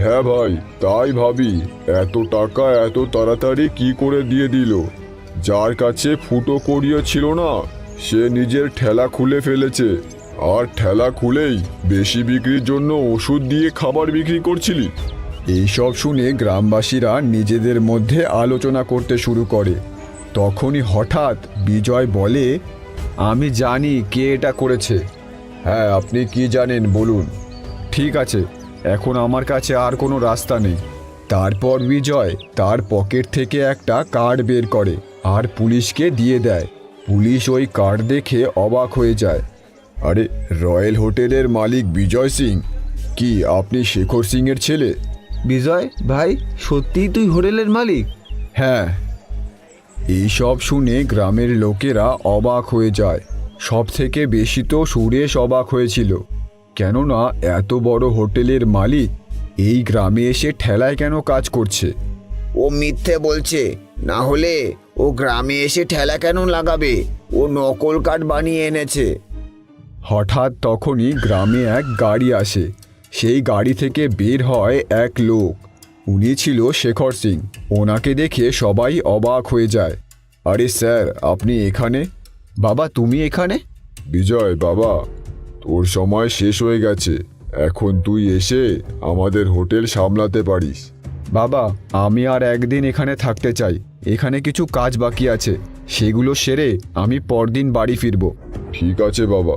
হ্যাঁ ভাই, তাই ভাবি এত টাকা এত তাড়াতাড়ি কি করে দিয়ে দিল। যার কাছে ফুটো কড়িও ছিল না সে নিজের ঠেলা খুলে ফেলেছে, আর ঠেলা খুলেই বেশি বিক্রির জন্য ওষুধ দিয়ে খাবার বিক্রি করছিলি। এইসব শুনে গ্রামবাসীরা নিজেদের মধ্যে আলোচনা করতে শুরু করে। তখনই হঠাৎ বিজয় বলে, আমি জানি কে এটা করেছে। হ্যাঁ, আপনি কি জানেন বলুন। ঠিক আছে, এখন আমার কাছে আর কোনো রাস্তা নেই। তারপর বিজয় তার পকেট থেকে একটা কার্ড বের করে আর পুলিশকে দিয়ে দেয়। পুলিশ ওই কার্ড দেখে অবাক হয়ে যায়। আরে, রয়্যাল হোটেলের মালিক বিজয় সিং? কি আপনি শেখর সিংয়ের ছেলে? বিজয় ভাই, সত্যিই তুই হোটেলের মালিক? হ্যাঁ। এইসব শুনে গ্রামের লোকেরা অবাক হয়ে যায়। সব থেকে বেশি তো সুরেশ অবাক হয়েছিল, কেননা এত বড় হোটেলের মালিক এই গ্রামে এসে ঠেলায় কেন কাজ করছে। ও মিথ্যে বলছে, না হলে ও গ্রামে এসে ঠেলা কেন লাগাবে? ও নকল কার্ড বানিয়ে এনেছে। হঠাৎ তখনই গ্রামে এক গাড়ি আসে। সেই গাড়ি থেকে বের হয় এক লোক। উনি ছিল শেখর সিং। ওনাকে দেখে সবাই অবাক হয়ে যায়। আরে স্যার, আপনি এখানে? বাবা, তুমি এখানে? বিজয় বাবা, তোর সময় শেষ হয়ে গেছে। এখন তুই এসে আমাদের হোটেল সামলাতে পারিস। বাবা, আমি আর একদিন এখানে থাকতে চাই। এখানে কিছু কাজ বাকি আছে, সেগুলো সেরে আমি পরদিন বাড়ি ফিরব। ঠিক আছে বাবা।